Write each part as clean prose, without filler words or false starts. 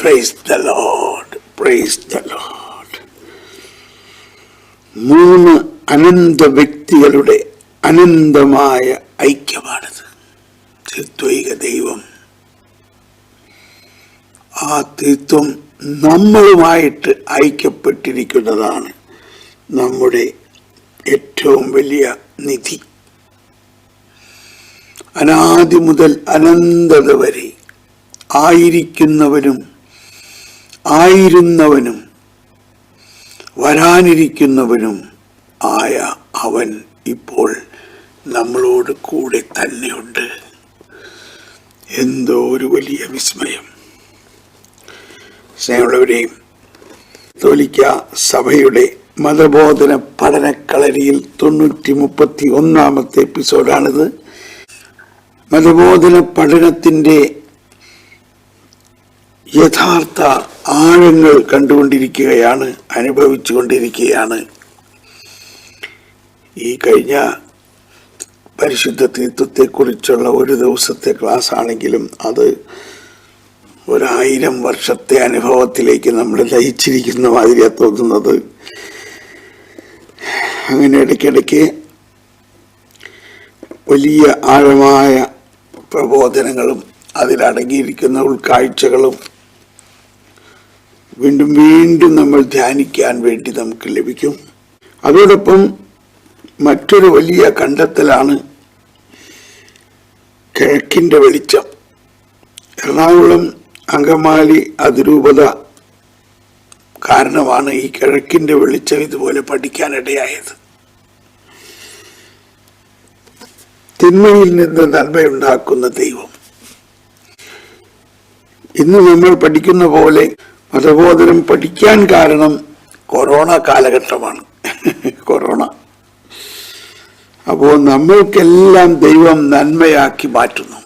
Praise the Lord, praise the Lord. 3 അനന്ത വ്യക്തികളുടെ അനന്തമായ ഐക്യമാണിത്. ത്രിത്വൈക ദൈവം. ആ ത്രിത്വം നമ്മളുമായിട്ട് ഐക്യപ്പെട്ടിരിക്കുന്നതാണ് നമ്മുടെ ഏറ്റവും വലിയ നിധി. അനാദി മുതൽ അനന്തത വരെ ആയിരിക്കുന്നവനും ആയിരുന്നവനും വരാനിരിക്കുന്നവനും ആയ അവൻ ഇപ്പോൾ നമ്മളോട് കൂടെ തന്നെയുണ്ട്. എന്തോ ഒരു വലിയ വിസ്മയം. സ്നേഹമുള്ളവരെയും, കത്തോലിക്ക സഭയുടെ മതബോധന പഠനക്കളരിയിൽ 931 എപ്പിസോഡാണിത്. മതബോധന പഠനത്തിൻ്റെ യഥാർത്ഥ ആഴങ്ങൾ കണ്ടുകൊണ്ടിരിക്കുകയാണ്, അനുഭവിച്ചു കൊണ്ടിരിക്കുകയാണ്. ഈ കഴിഞ്ഞ പരിശുദ്ധ ത്രിത്വത്തെക്കുറിച്ചുള്ള ഒരു ദിവസത്തെ ക്ലാസ് ആണെങ്കിലും അത് 1000 വർഷത്തെ അനുഭവത്തിലേക്ക് നമ്മളെ നയിച്ചിരിക്കുന്ന മാതിരിയാണ് തോന്നുന്നത്. അങ്ങനെ ഇടയ്ക്കിടയ്ക്ക് വലിയ ആഴമായ പ്രബോധനങ്ങളും അതിലടങ്ങിയിരിക്കുന്ന ഉൾക്കാഴ്ചകളും വീണ്ടും വീണ്ടും നമ്മൾ ധ്യാനിക്കാൻ വേണ്ടി നമുക്ക് ലഭിക്കും. അതോടൊപ്പം മറ്റൊരു വലിയ കണ്ടെത്തലാണ് കിഴക്കിൻ്റെ വെളിച്ചം. എറണാകുളം അങ്കമാലി അതിരൂപത കാരണമാണ് ഈ കിഴക്കിൻ്റെ വെളിച്ചം ഇതുപോലെ പഠിക്കാനിടയായത്. തിന്മയിൽ നിന്ന് നന്മയുണ്ടാക്കുന്ന ദൈവം. ഇന്ന് നമ്മൾ പഠിക്കുന്ന പോലെ മതബോധനം പഠിക്കാൻ കാരണം കൊറോണ കാലഘട്ടമാണ്. കൊറോണ. അപ്പോൾ നമ്മൾക്കെല്ലാം ദൈവം നന്മയാക്കി മാറ്റുന്നു.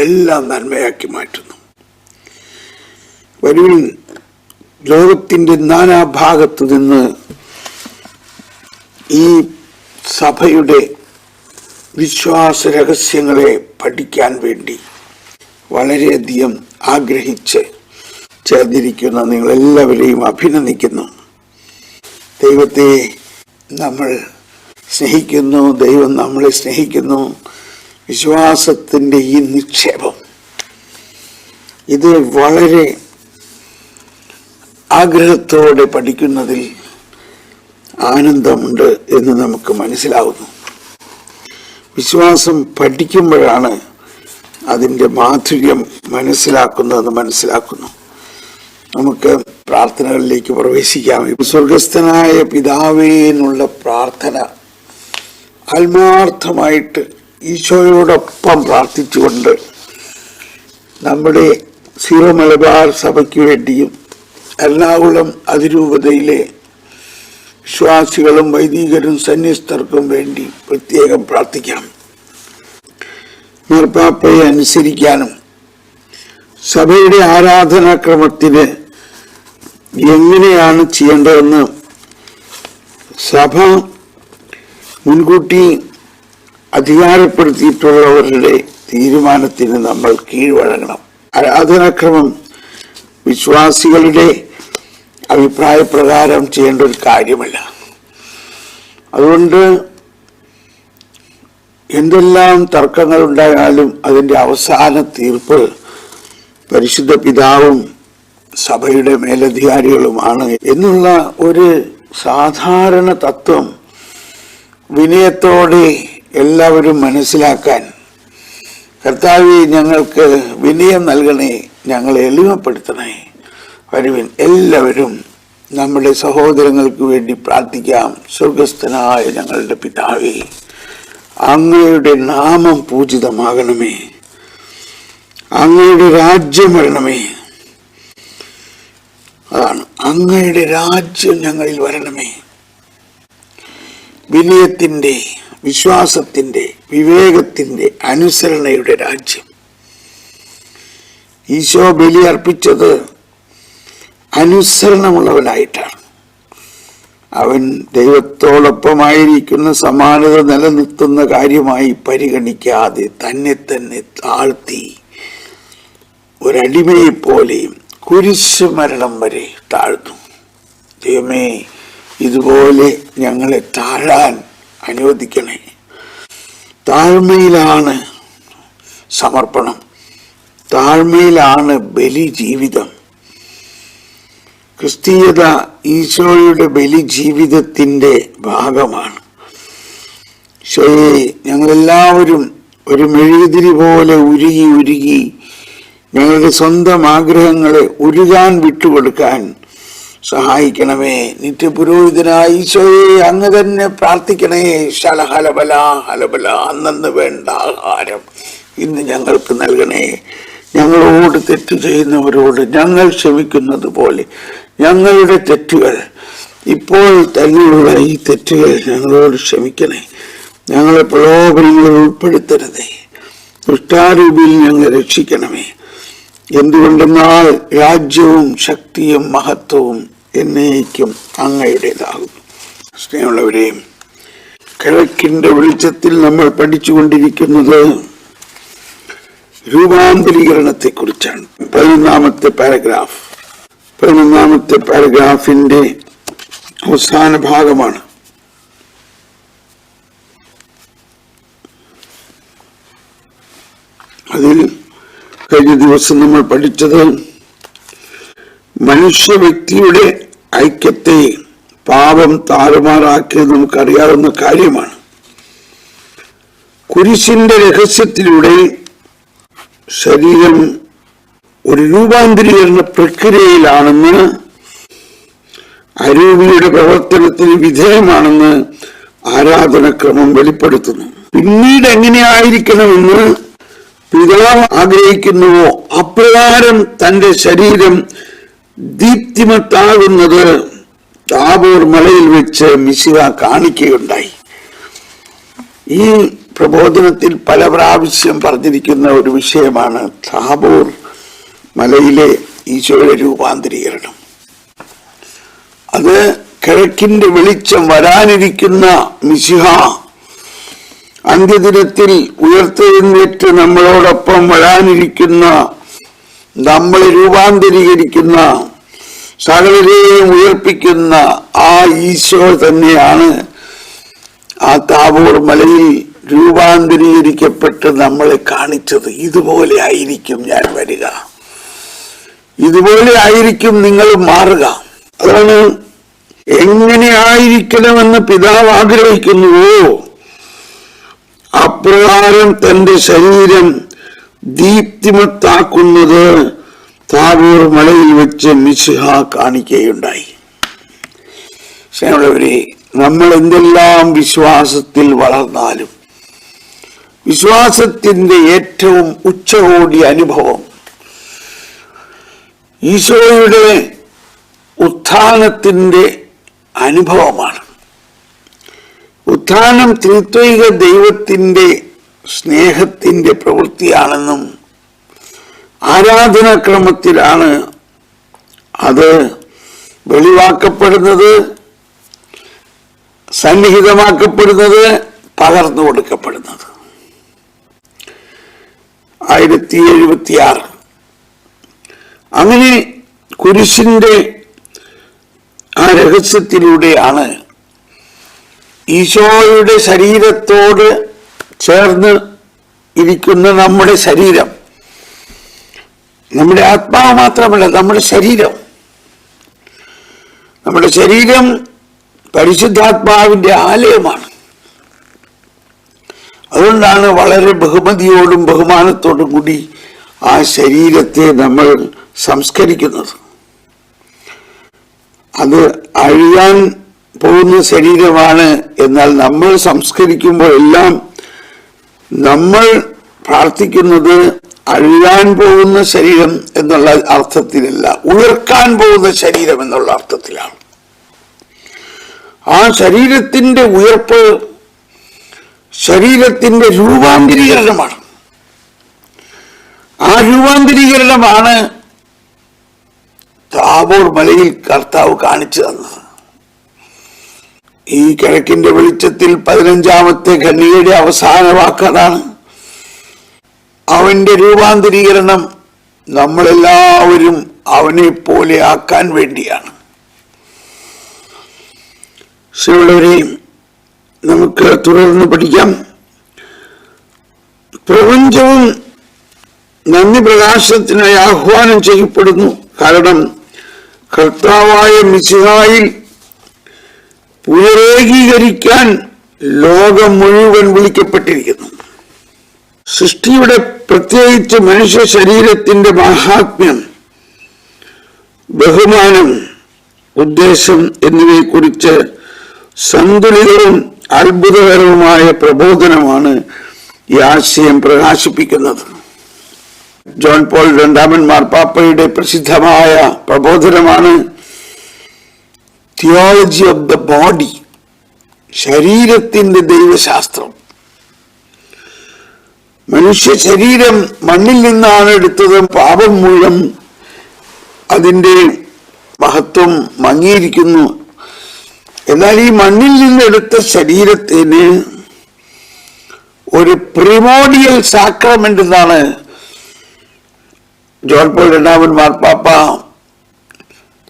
എല്ലാം നന്മയാക്കി മാറ്റുന്നു. വരുവിൻ, ലോകത്തിൻ്റെ നാനാഭാഗത്തു നിന്ന് ഈ സഭയുടെ വിശ്വാസ രഹസ്യങ്ങളെ പഠിക്കാൻ വേണ്ടി വളരെയധികം ആഗ്രഹിച്ച് ചേർന്നിരിക്കുന്ന നിങ്ങളെല്ലാവരെയും അഭിനന്ദിക്കുന്നു. ദൈവത്തെ നമ്മൾ സ്നേഹിക്കുന്നു, ദൈവം നമ്മളെ സ്നേഹിക്കുന്നു. വിശ്വാസത്തിൻ്റെ ഈ നിക്ഷേപം ഇത് വളരെ ആഗ്രഹത്തോടെ പഠിക്കുന്നതിൽ ആനന്ദമുണ്ട് എന്ന് നമുക്ക് മനസ്സിലാവുന്നു. വിശ്വാസം പഠിക്കുമ്പോഴാണ് അതിൻ്റെ മാധുര്യം മനസ്സിലാക്കുന്നു. നമുക്ക് പ്രാർത്ഥനകളിലേക്ക് പ്രവേശിക്കാം. സ്വർഗസ്ഥനായ പിതാവേ എന്നുള്ള പ്രാർത്ഥന ആത്മാർത്ഥമായിട്ട് ഈശോയോടൊപ്പം പ്രാർത്ഥിച്ചുകൊണ്ട് നമ്മുടെ സീറോ മലബാർ സഭയ്ക്ക് വേണ്ടിയും എറണാകുളം അതിരൂപതയിലെ വിശ്വാസികളും വൈദികരും സന്യസ്തർക്കും വേണ്ടി പ്രത്യേകം പ്രാർത്ഥിക്കാം. മാർപ്പാപ്പയെ അനുസരിക്കാനും സഭയുടെ ആരാധനാക്രമത്തിന് എങ്ങനെയാണ് ചെയ്യേണ്ടതെന്ന് സഭ മുൻകൂട്ടി അധികാരപ്പെടുത്തിയിട്ടുള്ളവരുടെ തീരുമാനത്തിന് നമ്മൾ കീഴ്വഴങ്ങണം. ആരാധനാക്രമം വിശ്വാസികളുടെ അഭിപ്രായപ്രകാരം ചെയ്യേണ്ട ഒരു കാര്യമല്ല. അതുകൊണ്ട് എന്തെല്ലാം തർക്കങ്ങൾ ഉണ്ടായാലും അതിൻ്റെ അവസാന തീർപ്പ് പരിശുദ്ധ പിതാവും സഭയുടെ മേലധികാരികളുമാണ് എന്നുള്ള ഒരു സാധാരണ തത്വം വിനയത്തോടെ എല്ലാവരും മനസ്സിലാക്കാൻ, കർത്താവേ ഞങ്ങൾക്ക് വിനയം നൽകണേ, ഞങ്ങളെ എളിമപ്പെടുത്തണേ. വരുവിൻ, എല്ലാവരും നമ്മുടെ സഹോദരങ്ങൾക്ക് വേണ്ടി പ്രാർത്ഥിക്കാം. സ്വർഗസ്ഥനായ ഞങ്ങളുടെ പിതാവേ, അങ്ങയുടെ നാമം പൂജിതമാകണമേ, അങ്ങയുടെ രാജ്യം വരണമേ. അതാണ്, അങ്ങയുടെ രാജ്യം ഞങ്ങളിൽ വരണമേ. വിനയത്തിൻ്റെ, വിശ്വാസത്തിൻ്റെ, വിവേകത്തിൻ്റെ, അനുസരണയുടെ രാജ്യം. ഈശോ ബലി അർപ്പിച്ചത് അനുസരണമുള്ളവനായിട്ടാണ്. അവൻ ദൈവത്തോടൊപ്പമായിരിക്കുന്ന സമാനത നിലനിർത്തുന്ന കാര്യമായി പരിഗണിക്കാതെ തന്നെ താഴ്ത്തി ഒരടിമയെപ്പോലെയും കുരിശ് മരണം വരെ താഴ്ന്നു. ദൈവമേ, ഇതുപോലെ ഞങ്ങളെ താഴാൻ അനുവദിക്കണേ. താഴ്മയിലാണ് സമർപ്പണം, താഴ്മയിലാണ് ബലി ജീവിതം. ക്രിസ്തീയത ഈശോയുടെ ബലി ജീവിതത്തിൻ്റെ ഭാഗമാണ്. ഈശോയെ, ഞങ്ങളെല്ലാവരും ഒരു മെഴുകുതിരി പോലെ ഉരുകി ഉരുകി ഞങ്ങളുടെ സ്വന്തം ആഗ്രഹങ്ങളെ ഉരുകാൻ വിട്ടുകൊടുക്കാൻ സഹായിക്കണമേ. നിത്യപുരോഹിതനായ ഈശോയെ, അങ്ങ് തന്നെ പ്രാർത്ഥിക്കണേ. ശലഹലബല ഹലബല, അന്നു വേണ്ട ആഹാരം ഇന്ന് ഞങ്ങൾക്ക് നൽകണേ. ഞങ്ങളോട് തെറ്റ് ചെയ്യുന്നവരോട് ഞങ്ങൾ ക്ഷമിക്കുന്നത് പോലെ ഞങ്ങളുടെ തെറ്റുകൾ, ഇപ്പോൾ തന്നെയുള്ള ഈ തെറ്റുകൾ ഞങ്ങളോട് ക്ഷമിക്കണേ. ഞങ്ങളെ പ്രലോഭനങ്ങളിൽ ഉൾപ്പെടുത്തരുതേ. ദുഷ്ടാരൂപിയിൽ ഞങ്ങളെ രക്ഷിക്കണമേ. എന്തുകൊണ്ടെന്നാൽ രാജ്യവും ശക്തിയും മഹത്വവും എന്നേക്കും അങ്ങയുടേതാകുന്നു. സ്നേഹമുള്ളവരെയും, കിഴക്കിന്റെ വെളിച്ചത്തിൽ നമ്മൾ പഠിച്ചുകൊണ്ടിരിക്കുന്നത് രൂപാന്തരീകരണത്തെ കുറിച്ചാണ്. 11ാമത്തെ പാരഗ്രാഫിന്റെ അവസാന ഭാഗമാണ്. അതിൽ കഴിഞ്ഞ ദിവസം നമ്മൾ പഠിച്ചത് മനുഷ്യ വ്യക്തിയുടെ ഐക്യത്തെ പാപം താറുമാറാക്കിയത് നമുക്കറിയാവുന്ന കാര്യമാണ്. കുരിശിന്റെ രഹസ്യത്തിലൂടെ ശരീരം ഒരു രൂപാന്തരീകരണ പ്രക്രിയയിലാണെന്ന്, അരൂപിയുടെ പ്രവർത്തനത്തിന് വിധേയമാണെന്ന് ആരാധനക്രമം വെളിപ്പെടുത്തുന്നു. പിന്നീട് എങ്ങനെയായിരിക്കണമെന്ന് പിതാവ് ആഗ്രഹിക്കുന്നുവോ അപ്രകാരം തന്റെ ശരീരം ദീപ്തിമത്താകുന്നത് താബോർ മലയിൽ വെച്ച് മിശിഹ കാണിക്കുകയുണ്ടായി. ഈ പ്രബോധനത്തിൽ പല പ്രാവശ്യം പറഞ്ഞിരിക്കുന്ന ഒരു വിഷയമാണ് താബോർ മലയിലെ ഈശോയുടെ രൂപാന്തരീകരണം. അത് കിഴക്കിന്റെ വെളിച്ചം വരാനിരിക്കുന്ന മിശിഹ അന്ത്യദിനത്തിൽ ഉയർത്തെഴുന്നേറ്റ് നമ്മളോടൊപ്പം വരാനിരിക്കുന്ന, നമ്മളെ രൂപാന്തരീകരിക്കുന്ന, സകലരെയും ഉയർപ്പിക്കുന്ന ആ ഈശോ തന്നെയാണ് ആ താബോർ മലയിൽ രൂപാന്തരീകരിക്കപ്പെട്ട് നമ്മളെ കാണിച്ചത്. ഇതുപോലെ ആയിരിക്കും ഞാൻ വരിക, ഇതുപോലെ ആയിരിക്കും നിങ്ങൾ മാറുക. അതാണ് എങ്ങനെ ആയിരിക്കണമെന്ന് പിതാവ് ആഗ്രഹിക്കുന്നുവോ അപ്രകാരം തന്റെ ശരീരം ദീപ്തിമത്താക്കുന്നത് താബോർ മലയിൽ വെച്ച് മിശിഹ കാണിക്കുകയുണ്ടായി. സ്നേഹമുള്ളവരെ, നമ്മൾ എന്തെല്ലാം വിശ്വാസത്തിൽ വളർന്നാലും വിശ്വാസത്തിന്റെ ഏറ്റവും ഉച്ചകോടി അനുഭവം ഈശോയുടെ ഉത്ഥാനത്തിന്റെ അനുഭവമാണ്. ഉത്ഥാനം ത്രിത്വൈക ദൈവത്തിന്റെ സ്നേഹത്തിന്റെ പ്രവൃത്തിയാണെന്നും ആരാധനാക്രമത്തിലാണ് അത് വെളിവാക്കപ്പെടുന്നത്, സന്നിഹിതമാക്കപ്പെടുന്നത്, പകർന്നു കൊടുക്കപ്പെടുന്നത്. 1076 അങ്ങനെ കുരിശിന്റെ ആ രഹസ്യത്തിലൂടെയാണ് ഈശോയുടെ ശരീരത്തോട് ചേർന്ന് ഇരിക്കുന്ന നമ്മുടെ ശരീരം, നമ്മുടെ ആത്മാവ് മാത്രമല്ല, നമ്മുടെ ശരീരം പരിശുദ്ധാത്മാവിന്റെ ആലയമാണ്. അതുകൊണ്ടാണ് വളരെ ബഹുമതിയോടും ബഹുമാനത്തോടും കൂടി ആ ശരീരത്തെ നമ്മൾ സംസ്കരിക്കുന്നത്. അത് അഴിയാൻ പോകുന്ന ശരീരമാണ്. എന്നാൽ നമ്മൾ സംസ്കരിക്കുമ്പോൾ എല്ലാം നമ്മൾ പ്രാർത്ഥിക്കുന്നത് അഴിയാൻ പോകുന്ന ശരീരം എന്നുള്ള അർത്ഥത്തിലല്ല, ഉയർക്കാൻ പോകുന്ന ശരീരം എന്നുള്ള അർത്ഥത്തിലാണ്. ആ ശരീരത്തിന്റെ ഉയർപ്പ് ശരീരത്തിന്റെ രൂപാന്തരീകരണമാണ്. ആ രൂപാന്തരീകരണമാണ് താബോർ മലയിൽ കർത്താവ് കാണിച്ചു തന്നത്. ഈ കിഴക്കിന്റെ വെളിച്ചത്തിൽ 15ാമത്തെ ഖണ്ഡികയുടെ അവസാന വാക്കതാണ്. അവന്റെ രൂപാന്തരീകരണം നമ്മളെല്ലാവരും അവനെ പോലെ ആക്കാൻ വേണ്ടിയാണ്. ശിവളരെയും നമുക്ക് തുടർന്ന് പഠിക്കാം. പ്രപഞ്ചവും നന്ദി പ്രകാശത്തിനായി ആഹ്വാനം ചെയ്യപ്പെടുന്നു. കാരണം കർത്താവായ മിശിഹായിൽ പുനരേകീകരിക്കാൻ ലോകം മുഴുവൻ വിളിക്കപ്പെട്ടിരിക്കുന്നു. സൃഷ്ടിയുടെ പ്രത്യേകിച്ച് മനുഷ്യ ശരീരത്തിന്റെ മഹാത്മ്യം, ബഹുമാനം, ഉദ്ദേശം എന്നിവയെക്കുറിച്ച് സന്തുലിതവും അത്ഭുതകരവുമായ പ്രബോധനമാണ് ഈ ആശയം പ്രകാശിപ്പിക്കുന്നത്. ജോൺ പോൾ രണ്ടാമൻ മാർപ്പാപ്പയുടെ പ്രസിദ്ധമായ പ്രബോധനമാണ് തിയോളജി ഓഫ് ദ ബോഡി, ശരീരത്തിന്റെ ദൈവശാസ്ത്രം. മനുഷ്യ ശരീരം മണ്ണിൽ നിന്നാണ് എടുത്തത്. പാപം മൂലം അതിന്റെ മഹത്വം മങ്ങിയിരിക്കുന്നു. എന്നാൽ ഈ മണ്ണിൽ നിന്നെടുത്ത ശരീരത്തിന് ഒരു പ്രിമോഡിയൽ സാക്രമെന്റ് എന്നാണ് ജോൺ പോൾ രണ്ടാമൻ മാർപ്പാപ്പ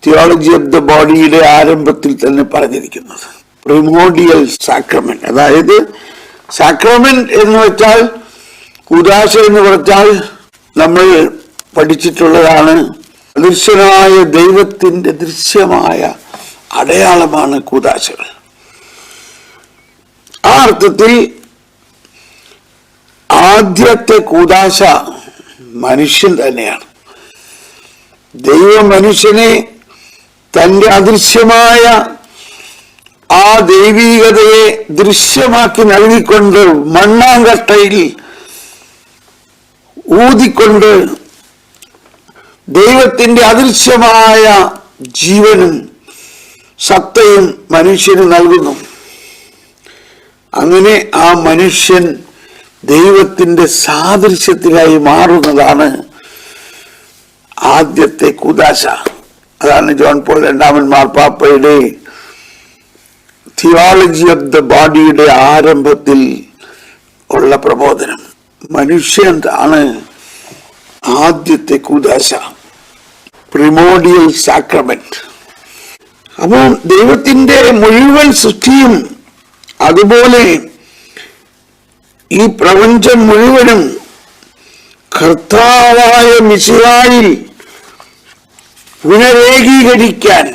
തിയോളജി ഓഫ് ദ ബോഡിയുടെ ആരംഭത്തിൽ തന്നെ പറഞ്ഞിരിക്കുന്നത്. പ്രിമോഡിയൽ സാക്രമെന്റ്, അതായത് സാക്രമെന്റ് എന്ന് വെച്ചാൽ, കൂദാശ എന്ന് പറഞ്ഞാൽ നമ്മൾ പഠിച്ചിട്ടുള്ളതാണ്, അദൃശ്യനായ ദൈവത്തിന്റെ ദൃശ്യമായ അടയാളമാണ് കൂദാശകൾ. ആ അർത്ഥത്തിൽ ആദ്യത്തെ കൂദാശ മനുഷ്യൻ തന്നെയാണ്. ദൈവം മനുഷ്യനെ തന്റെ അദൃശ്യമായ ആ ദൈവീകതയെ ദൃശ്യമാക്കി നൽകിക്കൊണ്ട് മണ്ണാങ്കട്ടയിൽ ഊതിക്കൊണ്ട് ദൈവത്തിന്റെ അദൃശ്യമായ ജീവനും സത്തയും മനുഷ്യന് നൽകുന്നു. അങ്ങനെ ആ മനുഷ്യൻ ദൈവത്തിന്റെ സാദൃശ്യത്തിലായി മാറുന്നതാണ് ആദ്യത്തെ കൂദാശ. അതാണ് ജോൺ പോൾ രണ്ടാമൻ മാർപ്പാപ്പയുടെ തിയോളജി ഓഫ് ദ ബോഡിയുടെ ആരംഭത്തിൽ ഉള്ള പ്രബോധനം. മനുഷ്യൻ ആണ് ആദ്യത്തെ കൂദാശ, പ്രിമോഡിയൽ സാക്രമെന്റ്. അപ്പോൾ ദൈവത്തിന്റെ മുഴുവൻ സൃഷ്ടിയും അതുപോലെ ഈ പ്രപഞ്ചം മുഴുവനും കർത്താവായ മിശിഹായിൽ പുനരേകീകരിക്കാൻ,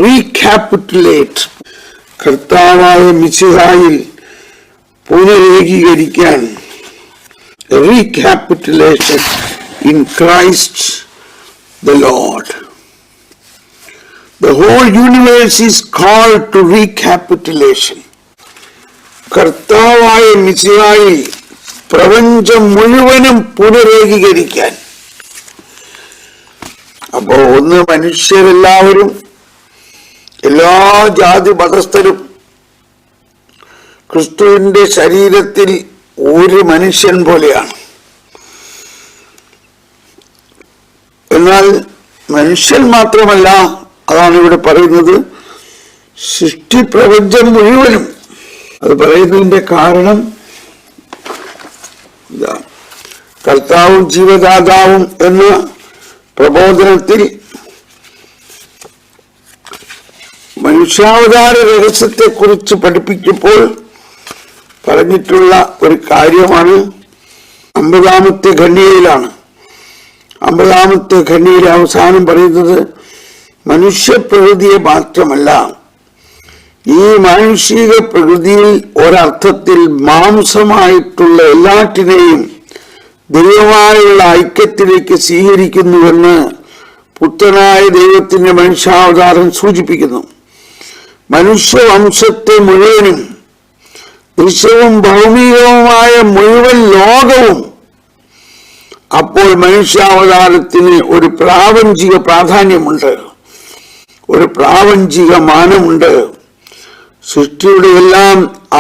റീക്യാപിറ്റുലേറ്റ്, കർത്താവായ മിശിഹായിൽ പുനരേകീകരിക്കാൻ, recapitulation in Christ the Lord. The whole universe is called to recapitulation. കർത്താവായ മിശിഹായിൽ പ്രപഞ്ചം മുഴുവനും പുനരേകീകരിക്കാൻ. അപ്പോ ഒന്ന്, മനുഷ്യരെല്ലാവരും, എല്ലാ ജാതി മതസ്ഥരും ക്രിസ്തുവിന്റെ ശരീരത്തിൽ ഒരു മനുഷ്യൻ പോലെയാണ്. എന്നാൽ മനുഷ്യൻ മാത്രമല്ല, അതാണ് ഇവിടെ പറയുന്നത്, സൃഷ്ടി പ്രപഞ്ചം മുഴുവനും. അത് പറയുന്നതിന്റെ കാരണം കർത്താവും ജീവദാതാവും എന്ന പ്രബോധനത്തിൽ മനുഷ്യാവതാര രഹസ്യത്തെ കുറിച്ച് പഠിപ്പിച്ചപ്പോൾ പറഞ്ഞിട്ടുള്ള ഒരു കാര്യമാണ് 50-ാമത്തെ ഖണ്ഡികയിലാണ്. 50-ാമത്തെ ഖണ്ഡികയിലെ അവസാനം പറയുന്നത് മനുഷ്യപ്രകൃതിയെ മാത്രമല്ല, ഈ മാനുഷിക പ്രകൃതിയിൽ ഒരർത്ഥത്തിൽ മാംസമായിട്ടുള്ള എല്ലാറ്റിനെയും ദൈവമായുള്ള ഐക്യത്തിലേക്ക് സ്വീകരിക്കുന്നുവെന്ന് പുത്രനായ ദൈവത്തിന്റെ മനുഷ്യാവതാരം സൂചിപ്പിക്കുന്നു. മനുഷ്യവംശത്തെ മുഴുവനും, ദൃശ്യവും ഭൗമികവുമായ മുഴുവൻ ലോകവും അപ്പോൾ മനുഷ്യാവതാരത്തിന് ഒരു പ്രാപഞ്ചിക പ്രാധാന്യമുണ്ട്, ഒരു പ്രാപഞ്ചിക മാനമുണ്ട്. സൃഷ്ടിയുടെ എല്ലാം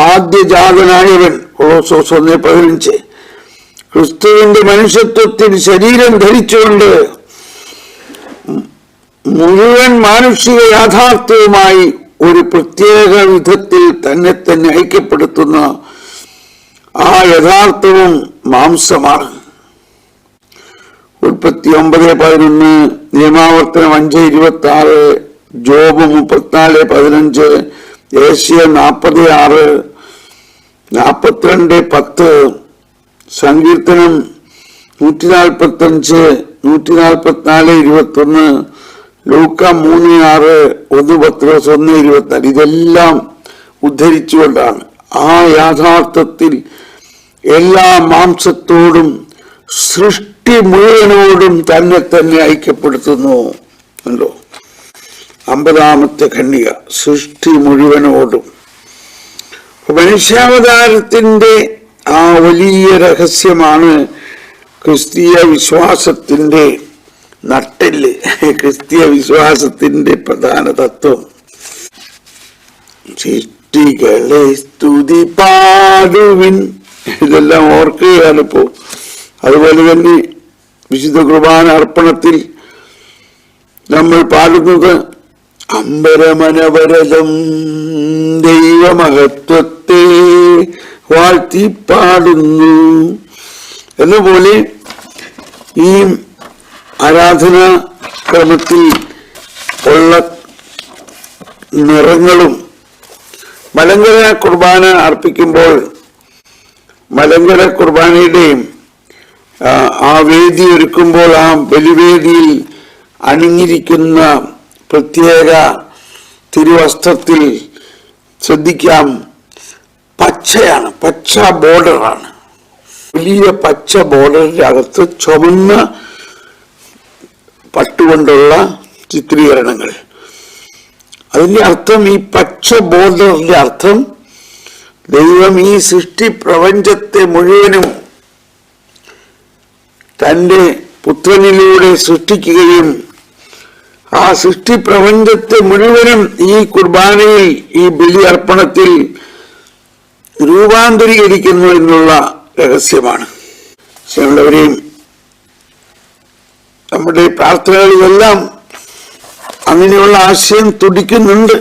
ആദ്യജാതനായവൻ കൊളോസ്യോസ് 1:15 ക്രിസ്തുവിന്റെ മനുഷ്യത്വത്തിൽ ശരീരം ധരിച്ചുകൊണ്ട് മുഴുവൻ മാനുഷിക യാഥാർത്ഥ്യവുമായി ഒരു പ്രത്യേക വിധത്തിൽ തന്നെ ഐക്യപ്പെടുത്തുന്ന ആ യഥാർത്ഥവും മാംസമാണ്. ഉൽപ്പത്തി 9:11, നിയമാവർത്തനം 5:26, ജോബ് 34:15, ഏഷ്യ 40:6, 42:10, സങ്കീർത്തനം 145, 144:21, ലൂക്ക 3:6, 1 പത്രോസ് 1:24. ഇതെല്ലാം ഉദ്ധരിച്ചുകൊണ്ടാണ് ആ യാഥാർത്ഥ്യത്തിൽ എല്ലാ മാംസത്തോടും സൃഷ്ടി മുഴുവനോടും തന്നെ ഐക്യപ്പെടുത്തുന്നു. അല്ലോ 50ാമത്തെ ഖണ്ഡിക, സൃഷ്ടി മുഴുവനോടും. മനുഷ്യാവതാരത്തിന്റെ ആ വലിയ രഹസ്യമാണ് ക്രിസ്തീയ വിശ്വാസത്തിന്റെ നട്ടെല്ല്, ക്രിസ്തീയ വിശ്വാസത്തിന്റെ പ്രധാന തത്വം. സൃഷ്ടികളെ സ്തുതി പാടുവിൻ, ഇതെല്ലാം ഓർക്കുകയാണിപ്പോ. അതുപോലെ തന്നെ വിശുദ്ധ കുർബാന അർപ്പണത്തിൽ നമ്മൾ പാടുന്നത് അമ്പരമനവരതം ദൈവമഹത്വത്തെ വാഴ്ത്തി പാടുന്നു എന്നപോലെ ഈ ആരാധനാ ക്രമത്തിൽ ഉള്ള നിറങ്ങളും മലങ്കര കുർബാന അർപ്പിക്കുമ്പോൾ മലങ്കര കുർബാനയുടെയും ആ വേദി ഒരുക്കുമ്പോൾ ആ ബലിവേദിയിൽ അണിഞ്ഞിരിക്കുന്ന പ്രത്യേക തിരുവസ്ത്രത്തിൽ ശ്രദ്ധിക്കാം, പച്ചയാണ്, പച്ച ബോർഡറാണ്. വലിയ പച്ച ബോർഡറിന്റെ അകത്ത് ചുമന്ന പട്ടുകൊണ്ടുള്ള ചിത്രീകരണങ്ങൾ. അതിന്റെ അർത്ഥം, ഈ പച്ച ബോർഡറിന്റെ അർത്ഥം, ദൈവം ഈ സൃഷ്ടി പ്രപഞ്ചത്തെ മുഴുവനും തന്റെ പുത്രനിലൂടെ സൃഷ്ടിക്കുകയും ആ സൃഷ്ടി പ്രപഞ്ചത്തെ മുഴുവനും ഈ കുർബാനയിൽ, ഈ ബലി അർപ്പണത്തിൽ രൂപാന്തരീകരിക്കുന്നു എന്നുള്ള രഹസ്യമാണ്. നമ്മളെവരെയും നമ്മുടെ പ്രാർത്ഥനകളിലെല്ലാം അങ്ങനെയുള്ള ആശയം തുടിക്കുന്നുണ്ട്.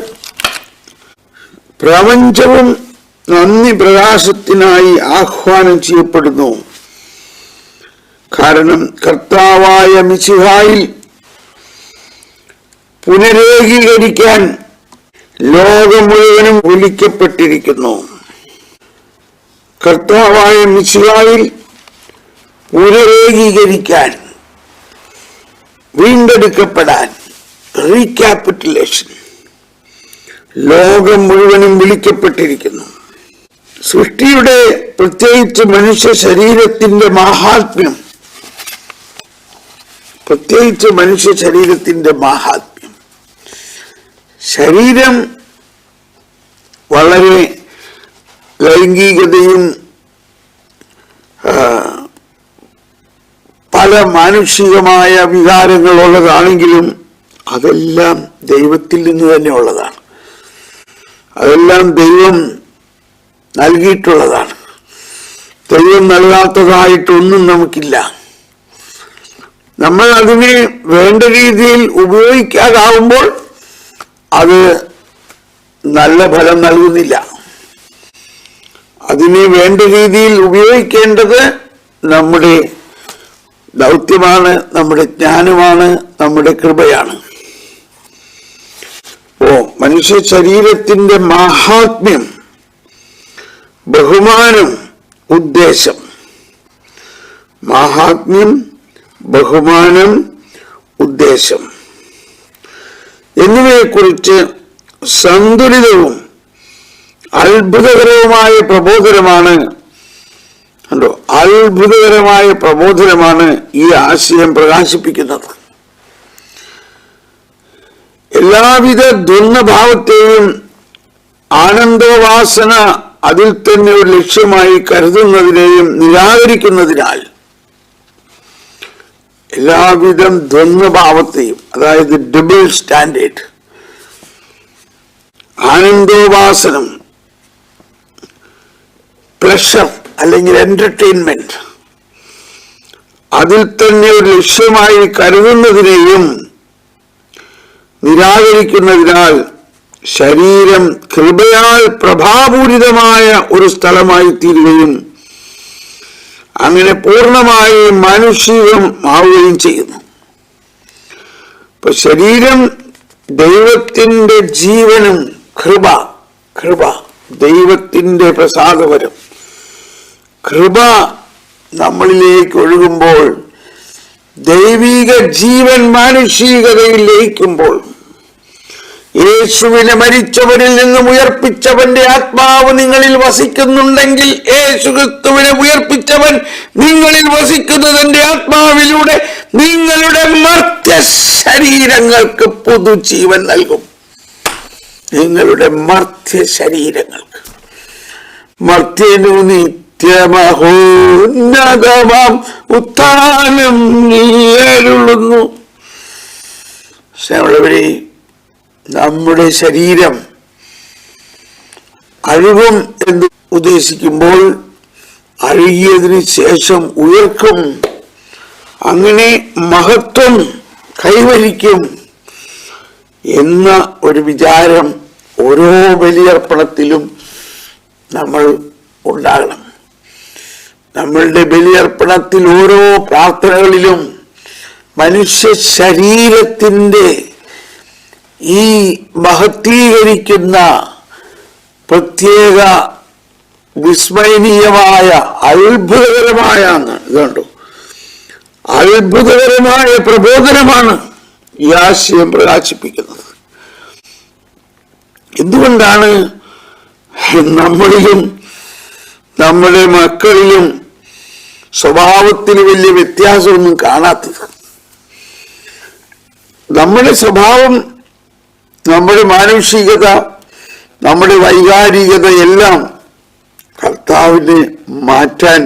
പ്രപഞ്ചവും നന്ദി പ്രകാശത്തിനായി ആഹ്വാനം ചെയ്യപ്പെടുന്നു. കാരണം കർത്താവായ മിശിഹായിൽ പുനരേകീകരിക്കാൻ ലോകം മുഴുവനും വിളിക്കപ്പെട്ടിരിക്കുന്നു. കർത്താവായ മിശിഹായിൽ പുനരേകീകരിക്കാൻ, വീണ്ടെടുക്കപ്പെടാൻ, റീക്യാപിറ്റുലേഷൻ, ലോകം മുഴുവനും വിളിക്കപ്പെട്ടിരിക്കുന്നു. സൃഷ്ടിയുടെ, പ്രത്യേകിച്ച് മനുഷ്യ ശരീരത്തിന്റെ മാഹാത്മ്യം, ശരീരം വളരെ ലൈംഗികതയും പല മാനുഷികമായ വികാരങ്ങളുള്ളതാണെങ്കിലും അതെല്ലാം ദൈവത്തിൽ നിന്ന് തന്നെ ഉള്ളതാണ്. അതെല്ലാം ദൈവം നൽകിയിട്ടുള്ളതാണ്. ദൈവം നൽകാത്തതായിട്ടൊന്നും നമുക്കില്ല. നമ്മൾ അതിനെ വേണ്ട രീതിയിൽ ഉപയോഗിക്കാതാവുമ്പോൾ അത് നല്ല ഫലം നൽകുന്നില്ല. അതിനെ വേണ്ട രീതിയിൽ ഉപയോഗിക്കേണ്ടത് നമ്മുടെ ദൗത്യമാണ്, നമ്മുടെ ജ്ഞാനമാണ്, നമ്മുടെ കൃപയാണ്. മനുഷ്യ ശരീരത്തിന്റെ മാഹാത്മ്യം, ബഹുമാനം, ഉദ്ദേശം, മാഹാത്മ്യം, ബഹുമാനം, ഉദ്ദേശം എന്നിവയെക്കുറിച്ച് സന്തുലിതവും അത്ഭുതകരവുമായ പ്രബോധനമാണ് ഈ ആശയം പ്രകാശിപ്പിക്കുന്നത്. എല്ലാവിധ ദ്വന്ദ്ഭാവത്തെയും ആനന്ദവാസന അതിൽ തന്നെ ഒരു ലക്ഷ്യമായി കരുതുന്നതിനെയും നിരാകരിക്കുന്നതിനാൽ എല്ലാവിധം ദ്വന്ദ്ഭാവത്തെയും, അതായത് ഡബിൾ സ്റ്റാൻഡേർഡ്, ആനന്ദോപാസനം, പ്ലഷർ അല്ലെങ്കിൽ എന്റർടൈൻമെന്റ്, അതിൽ തന്നെ ഒരു ലക്ഷ്യമായി കരുതുന്നതിനെയും നിരാകരിക്കുന്നതിനാൽ ശരീരം കൃപയാൽ പ്രഭാപൂരിതമായ ഒരു സ്ഥലമായി തീരുകയും അങ്ങനെ പൂർണ്ണമായി മാനുഷികമാവുകയും ചെയ്യുന്നു. ഇപ്പൊ ശരീരം ദൈവത്തിന്റെ ജീവനും കൃപ ദൈവത്തിന്റെ പ്രസാദപരം. കൃപ നമ്മളിലേക്ക് ഒഴുകുമ്പോൾ, ദൈവിക ജീവൻ മാനുഷികതയിൽ ലയിക്കുമ്പോൾ, യേശുവിനെ മരിച്ചവരിൽ നിന്നും ഉയർപ്പിച്ചവന്റെ ആത്മാവ് നിങ്ങളിൽ വസിക്കുന്നുണ്ടെങ്കിൽ, യേശുക്രിസ്തുവിനെ ഉയർപ്പിച്ചവൻ നിങ്ങളിൽ വസിക്കുന്നതിന്റെ ആത്മാവിലൂടെ നിങ്ങളുടെ മർത്യ ശരീരങ്ങൾക്ക് പുതുജീവൻ നൽകും. നിങ്ങളുടെ മർത്യ ശരീരങ്ങൾക്ക് മർത്യനു നിത്യമഹോന്നതമാം ഉത്ഥാനം നീയരുളുന്നു. നമ്മുടെ ശരീരം അഴുകും എന്ന് ഉദ്ദേശിക്കുമ്പോൾ അഴുകിയതിനു ശേഷം ഉയർക്കും, അങ്ങനെ മഹത്വം കൈവരിക്കും എന്ന ഒരു വിചാരം ഓരോ ബലിയർപ്പണത്തിലും നമ്മൾ ഉണ്ടാകണം. നമ്മളുടെ ബലിയർപ്പണത്തിൽ ഓരോ പ്രാർത്ഥനകളിലും മനുഷ്യ ശരീരത്തിന്റെ ഈ മഹത്വീകരിക്കുന്ന പ്രത്യേക വിസ്മയനീയമായ അത്ഭുതകരമായ ഇതുണ്ടോ, അത്ഭുതകരമായ പ്രബോധനമാണ് ഈ ആശയം പ്രകാശിപ്പിക്കുന്നത്. എന്തുകൊണ്ടാണ് നമ്മളിലും നമ്മുടെ മക്കളിലും സ്വഭാവത്തിന് വലിയ വ്യത്യാസമൊന്നും കാണാത്തത്? നമ്മുടെ സ്വഭാവം, നമ്മുടെ മാനുഷികത, നമ്മുടെ വൈകാരികത എല്ലാം കർത്താവിനെ മാറ്റാൻ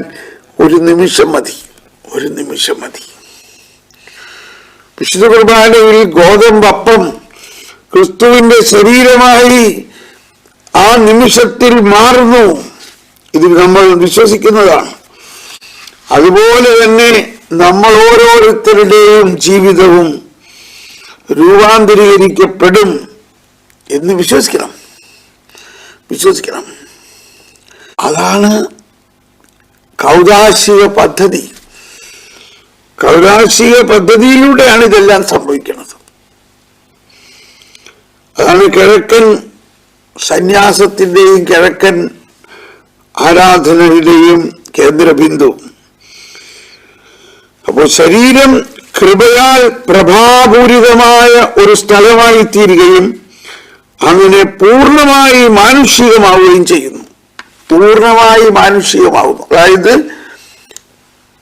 ഒരു നിമിഷം മതി. വിശുദ്ധ കുർബാനയിൽ ഗോതമ്പപ്പം ക്രിസ്തുവിന്റെ ശരീരമായി ആ നിമിഷത്തിൽ മാറുന്നു. ഇത് നമ്മൾ വിശ്വസിക്കുന്നതാണ്. അതുപോലെ തന്നെ നമ്മൾ ഓരോരുത്തരുടെയും ജീവിതവും രൂപാന്തരീകരിക്കപ്പെടും എന്ന് വിശ്വസിക്കണം. അതാണ് കൗദാശിക പദ്ധതി. കൗദാശിക പദ്ധതിയിലൂടെയാണ് ഇതെല്ലാം സംഭവിക്കുന്നത്. അതാണ് കിഴക്കൻ സന്യാസത്തിന്റെയും കിഴക്കൻ ആരാധനയുടെയും കേന്ദ്രബിന്ദു. അപ്പോൾ ശരീരം കൃപയാൽ പ്രഭാപൂരിതമായ ഒരു സ്ഥലമായി തീരുകയും അങ്ങനെ പൂർണ്ണമായി മാനുഷികമാവുകയും ചെയ്യുന്നു. അതായത്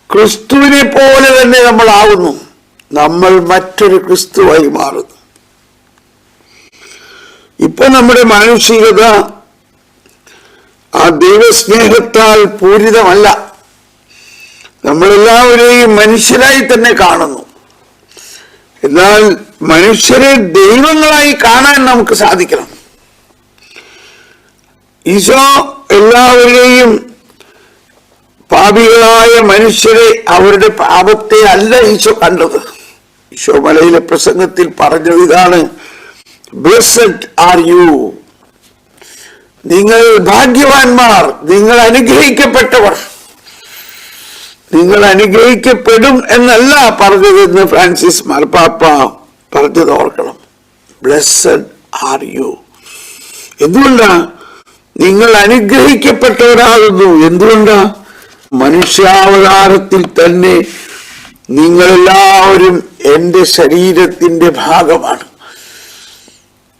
ക്രിസ്തുവിനെ പോലെ തന്നെ നമ്മൾ ആവുന്നു. നമ്മൾ മറ്റൊരു ക്രിസ്തുവായി മാറുന്നു. ഇപ്പൊ നമ്മുടെ മാനുഷികത ആ ദൈവസ്നേഹത്താൽ പൂരിതമല്ല. നമ്മളെല്ലാവരെയും മനുഷ്യരായി തന്നെ കാണുന്നു. എന്നാൽ മനുഷ്യരെ ദൈവങ്ങളായി കാണാൻ നമുക്ക് സാധിക്കണം. ഈശോ എല്ലാവരെയും പാപികളായ മനുഷ്യരെ അവരുടെ പാപത്തെ അല്ല ഈശോ കണ്ടത്. ഈശോ മലയിലെ പ്രസംഗത്തിൽ പറഞ്ഞത് ഇതാണ്: ബ്ലെസ്സഡ് ആർ യു, നിങ്ങൾ ഭാഗ്യവാന്മാർ, നിങ്ങൾ അനുഗ്രഹിക്കപ്പെട്ടവർ. നിങ്ങൾ അനുഗ്രഹിക്കപ്പെടും എന്നല്ല പറഞ്ഞതെന്ന് ഫ്രാൻസിസ് മാർപ്പാപ്പ പറഞ്ഞത് ഓർക്കണം. Blessed are you. എന്തുകൊണ്ടാ നിങ്ങൾ അനുഗ്രഹിക്കപ്പെട്ടവരാകുന്നു? എന്തുകൊണ്ടാ? മനുഷ്യാവതാരത്തിൽ തന്നെ നിങ്ങളെല്ലാവരും എൻ്റെ ശരീരത്തിന്റെ ഭാഗമാണ്.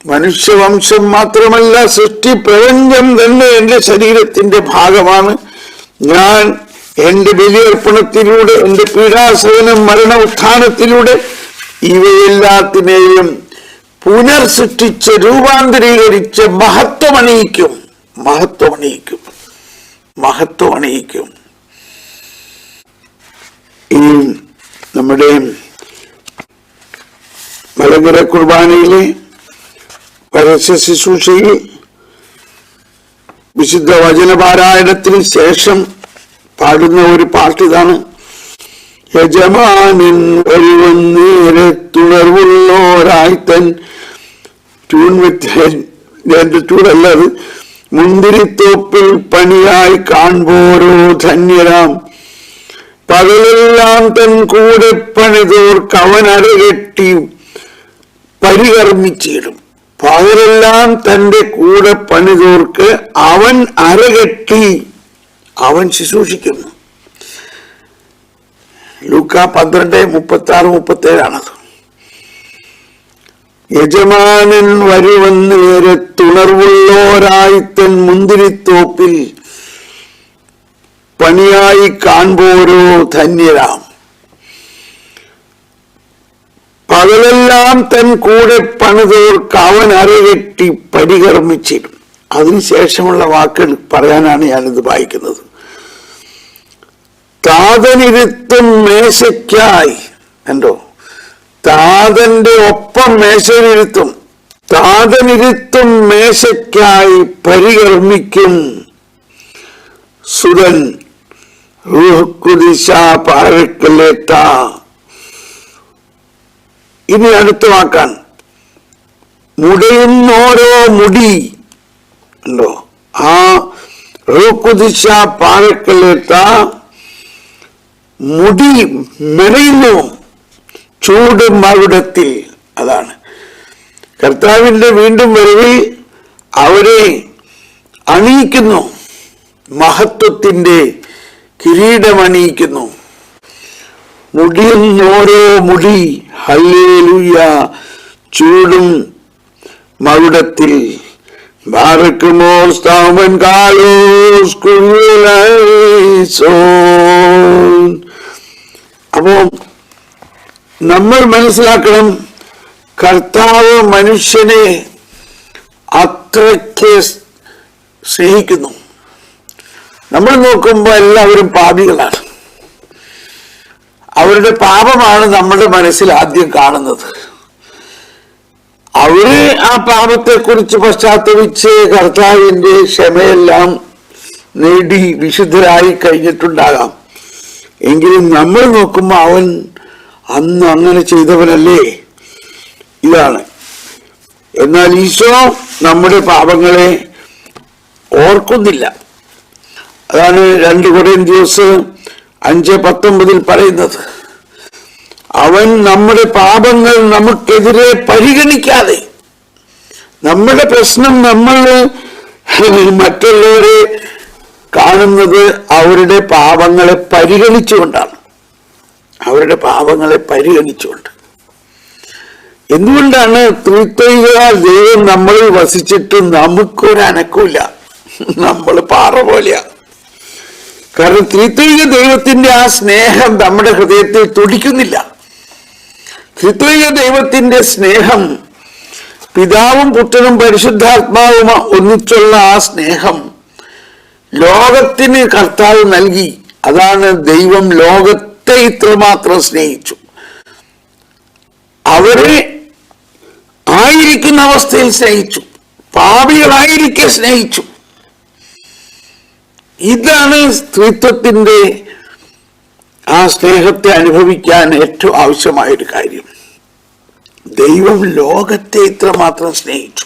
മനുഷ്യവംശം മാത്രമല്ല, സൃഷ്ടി പ്രപഞ്ചം തന്നെ എൻ്റെ ശരീരത്തിന്റെ ഭാഗമാണ്. ഞാൻ എന്റെ ബലിയർപ്പണത്തിലൂടെ, എന്റെ പീഡാസഹനം, മരണ ഉത്ഥാനത്തിലൂടെ ഇവയെല്ലാത്തിനെയും പുനർസൃഷ്ടിച്ച് രൂപാന്തരീകരിച്ച് മഹത്വമണിയിക്കും. ഈ നമ്മുടെ മലങ്കര കുർബാനയിലെ പരസ്യ ശുശ്രൂഷയിൽ വിശുദ്ധ വചനപാരായണത്തിന് ശേഷം പാടുന്ന ഒരു പാട്ടിതാണ്: യജമാനൻ ഒരുവൻ നേരത്തുണർവുള്ളോരായി തൻ മുന്തിരിത്തോപ്പിൽ പണിയായി കാൺപോരോ ധന്യരാം പകലെല്ലാം തൻ കൂടെ പണിതോർക്ക് അവൻ അരകെട്ടി പരികർമ്മിച്ചിടും. പകലെല്ലാം തന്റെ കൂടെ പണിതോർക്ക് അവൻ അരകെട്ടി അവൻ ശുശ്രൂഷിക്കുന്നു. ലൂക്കാ 12:36-37 യജമാനൻ വരുവന്നേരെ തുണർവുള്ളോരായി തൻ മുന്തിരിത്തോപ്പിൽ പണിയായി കാൺപോരോ ധന്യരാം. പകലെല്ലാം തൻ കൂടെ പണിതോർക്ക് അവൻ അരകെട്ടി പരികർമ്മിച്ചിടും. അതിനുശേഷമുള്ള വാക്കുകൾ പറയാനാണ് ഞാനിത് വായിക്കുന്നത്. താതനിരുത്തും മേശയ്ക്കായി, കണ്ടോ, താതന്റെ ഒപ്പം മേശയിലിരുത്തും. താതനിരുത്തും മേശയ്ക്കായി പരികർമ്മിക്കും സുരൻ റൂഹ് പാഴക്കലേറ്റ. ഇനി അടുത്ത വാക്കാൻ, മുടയുന്നോരോ മുടി ഉണ്ടോ, ആ റൂഹ് പാഴക്കലേറ്റ മുടി മെനയുന്നു ചൂട് മകുടത്തിൽ. അതാണ് കർത്താവിന്റെ വീണ്ടും വരവിൽ അവരെ അണിയിക്കുന്നു, മഹത്വത്തിന്റെ കിരീടമണിയിക്കുന്നു. മുടിയുന്നോരോ മുടി ഹല്ലേലൂയ ചൂടും മകുടത്തിൽ. ബാറക്കുമോ സ്താവൻ കാലോസ് കുഞ്ഞുലൈസോൻ. അപ്പോ നമ്മൾ മനസ്സിലാക്കണം, കർത്താവ് മനുഷ്യനെ അത്രയ്ക്ക് സ്നേഹിക്കുന്നു. നമ്മൾ നോക്കുമ്പോൾ എല്ലാവരും പാപികളാണ്. അവരുടെ പാപമാണ് നമ്മുടെ മനസ്സിൽ ആദ്യം കാണുന്നത്. അവര് ആ പാപത്തെക്കുറിച്ച് പശ്ചാത്തപിച്ച് കർത്താവിന്റെ ക്ഷമയെല്ലാം നേടി വിശുദ്ധരായി കഴിഞ്ഞിട്ടുണ്ടാകാം. എങ്കിലും നമ്മൾ നോക്കുമ്പോൾ അവൻ അന്ന് അങ്ങനെ ചെയ്തവനല്ലേ. ഇതാണ്. എന്നാൽ ഈശോ നമ്മുടെ പാപങ്ങളെ ഓർക്കുന്നില്ല. അതാണ് 2 കൊരിന്ത്യർ 5:19 പറയുന്നത്. അവൻ നമ്മുടെ പാപങ്ങൾ നമുക്കെതിരെ പരിഗണിക്കാതെ, നമ്മുടെ പ്രശ്നം നമ്മൾ മറ്റുള്ളവരെ കാണുന്നത് അവരുടെ പാപങ്ങളെ പരിഗണിച്ചുകൊണ്ടാണ്. അവരുടെ പാപങ്ങളെ പരിഗണിച്ചുകൊണ്ട്. എന്തുകൊണ്ടാണ് ത്രിത്വൈക ദൈവം നമ്മളിൽ വസിച്ചിട്ട് നമുക്കൊരനക്കൂല? നമ്മൾ പാറ പോലെയാ. കാരണം ത്രിത്വൈക ദൈവത്തിന്റെ ആ സ്നേഹം നമ്മുടെ ഹൃദയത്തിൽ തുടിക്കുന്നില്ല. ത്രിത്വൈക ദൈവത്തിന്റെ സ്നേഹം, പിതാവും പുത്രനും പരിശുദ്ധാത്മാവും ഒന്നിച്ചുള്ള ആ സ്നേഹം ലോകത്തിന് കർത്താവ് നൽകി. അതാണ് ദൈവം ലോകത്തെ ഇത്രമാത്രം സ്നേഹിച്ചു. അവരെ ആയിരിക്കുന്ന അവസ്ഥയിൽ സ്നേഹിച്ചു, പാപികളായിരിക്കെ സ്നേഹിച്ചു. ഇതാണ് സ്ത്രീത്വത്തിന്റെ ആ സ്നേഹത്തെ അനുഭവിക്കാൻ ഏറ്റവും ആവശ്യമായൊരു കാര്യം. ദൈവം ലോകത്തെ ഇത്രമാത്രം സ്നേഹിച്ചു.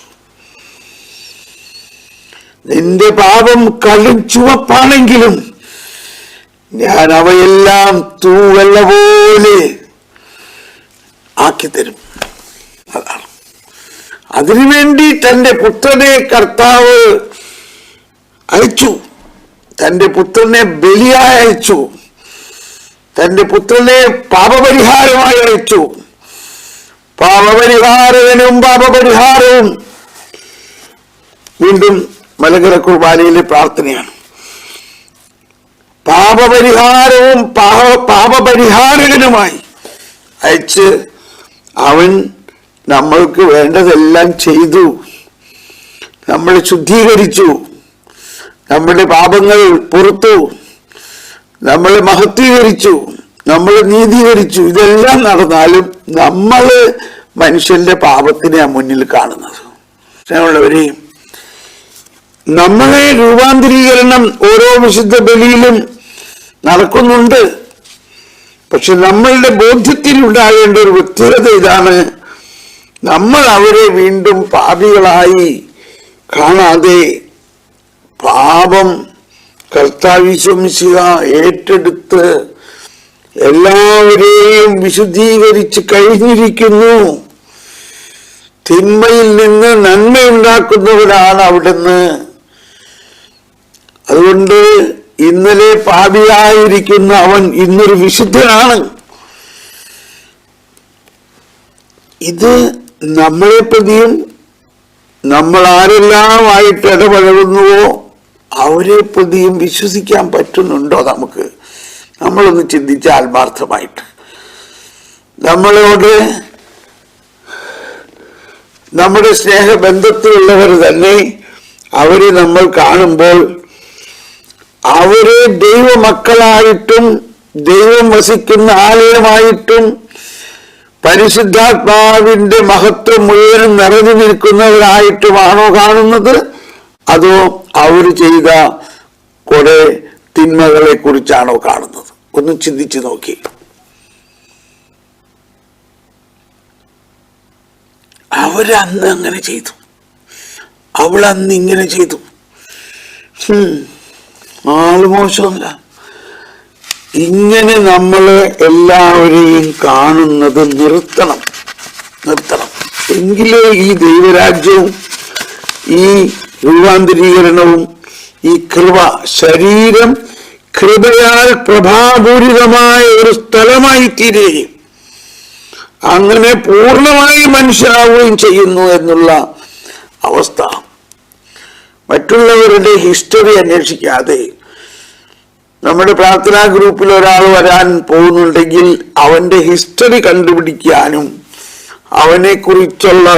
നിന്റെ പാപം കടും ചുവപ്പാണെങ്കിലും ഞാൻ അവയെല്ലാം തൂവെള്ള പോലെ ആക്കിത്തരും. അതാണ്. അതിനുവേണ്ടി തന്റെ പുത്രനെ കർത്താവ് അയച്ചു. തന്റെ പുത്രനെ ബലിയായി അയച്ചു. തന്റെ പുത്രനെ പാപപരിഹാരമായി അയച്ചു. പാപപരിഹാരകനും പാപപരിഹാരവും വീണ്ടും മലങ്കര കുർബാനയിലെ പ്രാർത്ഥനയാണ്. പാപപരിഹാരവും പാപപരിഹാരകനുമായി അയച്ച് അവൻ നമ്മൾക്ക് വേണ്ടതെല്ലാം ചെയ്തു. നമ്മളെ ശുദ്ധീകരിച്ചു, നമ്മുടെ പാപങ്ങൾ പുറത്തു, നമ്മളെ മഹത്വീകരിച്ചു, നമ്മളെ നീതീകരിച്ചു. ഇതെല്ലാം നടന്നാലും നമ്മൾ മനുഷ്യന്റെ പാപത്തിനെയാണ് മുന്നിൽ കാണുന്നത്. സ്നേഹമുള്ളവരെയും നമ്മളെ രൂപാന്തരീകരണം ഓരോ വിശുദ്ധ ബലിയിലും നടക്കുന്നുണ്ട്. പക്ഷെ നമ്മളുടെ ബോധ്യത്തിൽ ഉണ്ടാകേണ്ട ഒരു വ്യക്തത ഇതാണ്: നമ്മൾ അവരെ വീണ്ടും പാപികളായി കാണാതെ പാപം കർത്താവ് യേശു ഏറ്റെടുത്ത് എല്ലാവരെയും വിശുദ്ധീകരിച്ച് കഴിഞ്ഞിരിക്കുന്നു. തിന്മയിൽ നിന്ന് നന്മയുണ്ടാക്കുന്നവരാണ് അവിടുന്ന്. അതുകൊണ്ട് ഇന്നലെ പാപിയായിരിക്കുന്ന അവൻ ഇന്നൊരു വിശുദ്ധനാണ്. ഇത് നമ്മളെ പ്രതിയും നമ്മൾ ആരെല്ലാമായിട്ട് ഇടപഴകുന്നുവോ അവരെ പ്രതിയും വിശ്വസിക്കാൻ പറ്റുന്നുണ്ടോ നമുക്ക്? നമ്മളൊന്ന് ചിന്തിച്ച ആത്മാർത്ഥമായിട്ട്. നമ്മളോട് നമ്മുടെ സ്നേഹബന്ധത്തിലുള്ളവർ തന്നെ അവരെ നമ്മൾ കാണുമ്പോൾ അവരെ ദൈവമക്കളായിട്ടും ദൈവം വസിക്കുന്ന ആലയമായിട്ടും പരിശുദ്ധാത്മാവിന്റെ മഹത്വം മുഴുവനും നിറഞ്ഞു നിൽക്കുന്നവരായിട്ടുമാണോ കാണുന്നത്? അതോ അവർ ചെയ്ത കുറെ തിന്മകളെ കുറിച്ചാണോ കാണുന്നത്? ഒന്ന് ചിന്തിച്ചു നോക്കി. അവരന്ന് അങ്ങനെ ചെയ്തു, അവളന്ന് ഇങ്ങനെ ചെയ്തു. ആള് മോശമല്ല. ഇങ്ങനെ നമ്മള് എല്ലാവരെയും കാണുന്നത് നിർത്തണം. എങ്കിലേ ഈ ദൈവരാജ്യവും ഈ രൂപാന്തരീകരണവും ഈ കൃപ, ശരീരം കൃപയാൽ പ്രഭാപൂരിതമായ ഒരു സ്ഥലമായി തീരുകയും അങ്ങനെ പൂർണ്ണമായി മനുഷ്യരാവുകയും ചെയ്യുന്നു എന്നുള്ള അവസ്ഥ. മറ്റുള്ളവരുടെ ഹിസ്റ്ററി അന്വേഷിക്കാതെ നമ്മുടെ പ്രാർത്ഥനാ ഗ്രൂപ്പിൽ ഒരാൾ വരാൻ പോകുന്നുണ്ടെങ്കിൽ അവന്റെ ഹിസ്റ്ററി കണ്ടുപിടിക്കാനും അവനെ കുറിച്ചുള്ള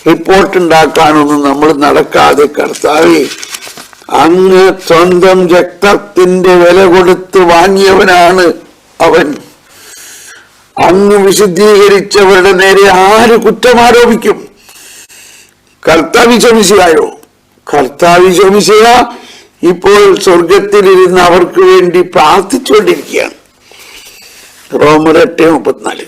റിപ്പോർട്ട് ഉണ്ടാക്കാനൊന്നും നമ്മൾ നടക്കാതെ, കർത്താവേ, അങ്ങ് സ്വന്തം രക്തത്തിന്റെ വില കൊടുത്ത് വാങ്ങിയവനാണ് അവൻ. അങ്ങ് വിശുദ്ധീകരിച്ചവരുടെ നേരെ ആര് കുറ്റമാരോപിക്കും? കർത്താവ് ശമിശിയായോ? കർത്താവ് ശമിശിയ ഇപ്പോൾ സ്വർഗത്തിലിരുന്ന് അവർക്ക് വേണ്ടി പ്രാർത്ഥിച്ചുകൊണ്ടിരിക്കുകയാണ്. റോമർ 8:34.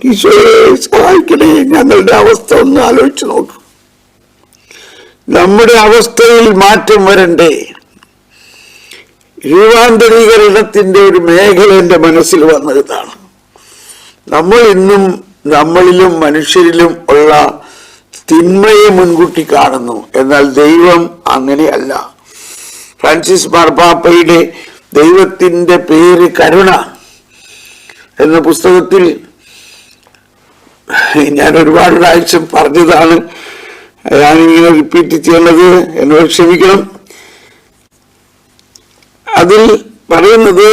ഈശോയെ സഹായിക്കണേ. ഞങ്ങളുടെ അവസ്ഥ ഒന്ന് ആലോചിച്ച് നോക്കും. നമ്മുടെ അവസ്ഥയിൽ മാറ്റം വരണ്ടേ? രൂപാന്തരീകരണത്തിന്റെ ഒരു മേഖല എന്റെ മനസ്സിൽ വന്നതാണ്. നമ്മൾ ഇന്നും നമ്മളിലും മനുഷ്യരിലും ഉള്ള തിന്മയെ മുൻകൂട്ടി കാണുന്നു. എന്നാൽ ദൈവം അങ്ങനെയല്ല. ഫ്രാൻസിസ് മാർപ്പാപ്പയുടെ ദൈവത്തിന്റെ പേര് കരുണ എന്ന പുസ്തകത്തിൽ ഞാൻ ഒരുപാട് പ്രാവശ്യം പറഞ്ഞതാണ്, ഞാനിങ്ങനെ റിപ്പീറ്റ് ചെയ്യുന്നത്, എന്നോട് ക്ഷമിക്കണം. അതിൽ പറയുന്നത്,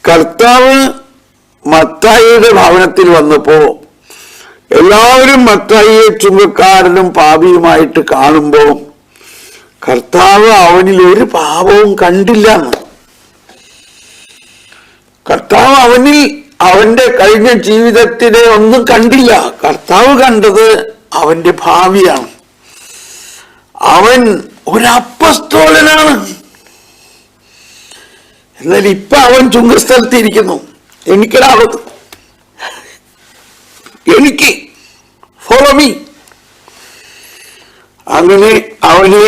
കർത്താവ് മത്തായിയുടെ ഭവനത്തിൽ വന്നപ്പോ എല്ലാവരും മത്തായിയെ ചുങ്കക്കാരനും പാപിയുമായിട്ട് കാണുമ്പോ കർത്താവ് അവനിൽ ഒരു പാപവും കണ്ടില്ല. കർത്താവ് അവനിൽ അവന്റെ കഴിഞ്ഞ ജീവിതത്തിനെ ഒന്നും കണ്ടില്ല. കർത്താവ് കണ്ടത് അവന്റെ ഭാവിയാണ്. അവൻ ഒരപ്പസ്തോലനാണ്. എന്നാൽ ഇപ്പൊ അവൻ ചുങ്കസ്ഥലത്തിരിക്കുന്നു. എനിക്കൊരാപത്ത്, എനിക്ക് ഫോളോ മീ. അങ്ങനെ അവനെ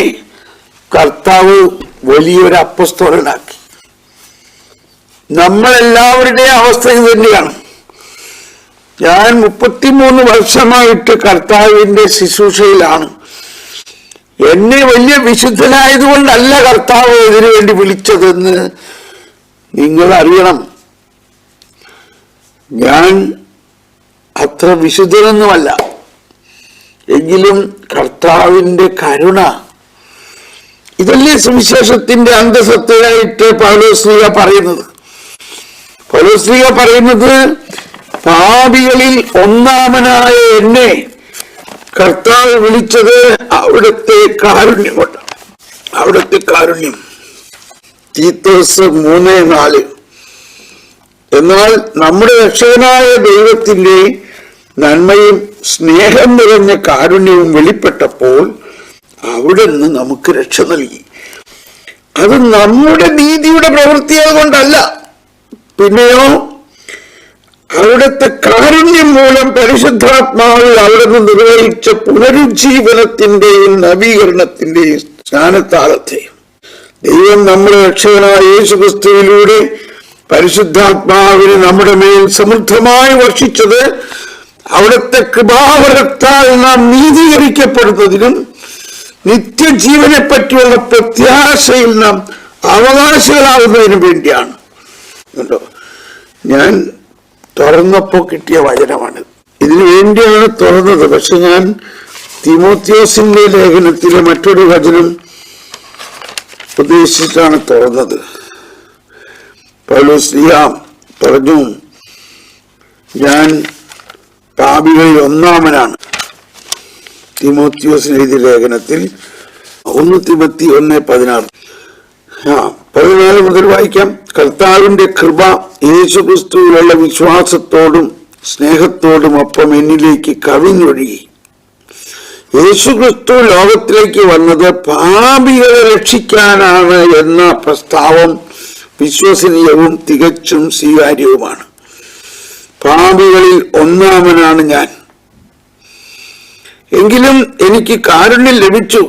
കർത്താവ് വലിയൊരു അപ്പസ്തോലനാക്കി. നമ്മളെല്ലാവരുടെയും അവസ്ഥ ഇത് തന്നെയാണ്. ഞാൻ 33 വർഷമായിട്ട് കർത്താവിന്റെ ശുശ്രൂഷയിലാണ്. എന്നെ വലിയ വിശുദ്ധനായതുകൊണ്ടല്ല കർത്താവ് ഇതിനു വേണ്ടി വിളിച്ചതെന്ന് നിങ്ങൾ അറിയണം. ഞാൻ അത്ര വിശുദ്ധനൊന്നുമല്ല. എങ്കിലും കർത്താവിന്റെ കരുണ, ഇതല്ലേ സുവിശേഷത്തിന്റെ അന്തസത്തയായിട്ട് പൗലോസ്ലീഹ പറയുന്നത്. പൗലോസ്ലീഹ പറയുന്നത്, പാപികളിൽ ഒന്നാമനായ എന്നെ കർത്താവ് വിളിച്ചത് അവിടുത്തെ കാരുണ്യം കൊണ്ടാണ്. അവിടുത്തെ കാരുണ്യം. തീത്തോസ് 3:4. എന്നാൽ നമ്മുടെ രക്ഷകനായ ദൈവത്തിന്റെ നന്മയും സ്നേഹം നിറഞ്ഞ കാരുണ്യവും വെളിപ്പെട്ടപ്പോൾ അവിടുന്ന് നമുക്ക് രക്ഷ നൽകി. അത് നമ്മുടെ നീതിയുടെ പ്രവൃത്തികൾ കൊണ്ടല്ല, പിന്നെയോ അവിടുത്തെ കാരുണ്യം മൂലം പരിശുദ്ധാത്മാവിൽ അവിടുന്ന് നിർവഹിച്ച പുനരുജ്ജീവനത്തിന്റെയും നവീകരണത്തിന്റെയും ജ്ഞാനത്താലത്തെയും. ദൈവം നമ്മുടെ രക്ഷകനായ യേശുക്രിസ്തുവിലൂടെ പരിശുദ്ധാത്മാവിനെ നമ്മുടെ മേൽ സമൃദ്ധമായി വർഷിച്ചത് അവിടുത്തെ കൃപാവരത്താൽ നാം നീതീകരിക്കപ്പെടുന്നതിനും നിത്യജീവനെ പറ്റിയുള്ള പ്രത്യാശയിൽ നാം അവകാശികളാകുന്നതിനും വേണ്ടിയാണ്. കണ്ടോ, ഞാൻ തുറന്നപ്പോ കിട്ടിയ വചനമാണ്. ഇതിനു വേണ്ടിയാണ് തുറന്നത്. പക്ഷെ ഞാൻ തിമോത്തിയോസിന്റെ ലേഖനത്തിലെ മറ്റൊരു വചനം ഉദ്ദേശിച്ചിട്ടാണ് തുറന്നത്. പൗലോസ് പറഞ്ഞു, ഞാൻ പാപികളിൽ ഒന്നാമനാണ്. തിമോത്തിയോസിന് എഴുതിയ ലേഖനത്തിൽ 1 തിമോത്തി 1:16. 14 മുതൽ വായിക്കാം. കർത്താവിന്റെ കൃപ യേശുക്രിസ്തുവിലുള്ള വിശ്വാസത്തോടും സ്നേഹത്തോടും ഒപ്പം എന്നിലേക്ക് കവിഞ്ഞൊഴുകി. യേശുക്രിസ്തു ലോകത്തിലേക്ക് വന്നത് പാപികളെ രക്ഷിക്കാനാണ് എന്ന പ്രസ്താവം വിശ്വസനീയവും തികച്ചും സ്വീകാര്യവുമാണ്. പാപികളിൽ ഒന്നാമനാണ് ഞാൻ. എങ്കിലും എനിക്ക് കാരുണ്യം ലഭിച്ചു.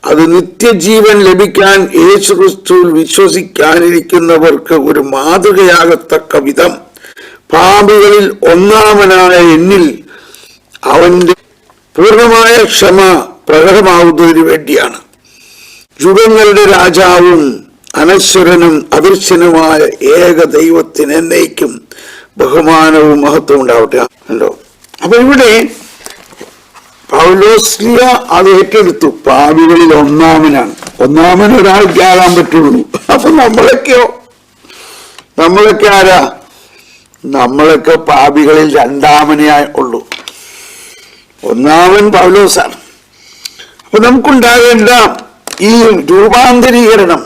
അത് നിത്യജീവൻ ലഭിക്കാൻ യേശുക്രിസ്തുവിൽ വിശ്വസിക്കാനിരിക്കുന്നവർക്ക് ഒരു മാതൃകയാകത്തക്ക വിധം പാപികളിൽ ഒന്നാമനായ എന്നിൽ അവന്റെ പൂർണ്ണമായ ക്ഷമ പ്രകടമാവുന്നതിനു വേണ്ടിയാണ്. യുഗങ്ങളുടെ രാജാവും അനശ്വരനും അദൃശ്യനുമായ ഏക ദൈവത്തിന് എന്നേക്കും ബഹുമാനവും മഹത്വവും ഉണ്ടാവട്ടെ. അല്ലോ, അപ്പൊ ഇവിടെ പൗലോസ്ലിയ അത് ഏറ്റെടുത്തു. പാപികളിൽ ഒന്നാമനാണ്. ഒന്നാമൻ ഒരാൾക്ക് ആകാൻ പറ്റുള്ളൂ. അപ്പൊ നമ്മളൊക്കെ ആരാ? നമ്മളൊക്കെ പാപികളിൽ രണ്ടാമനേ ഉള്ളൂ. ഒന്നാമൻ പൗലോസാണ്. അപ്പൊ നമുക്കുണ്ടാകേണ്ട ഈ രൂപാന്തരീകരണം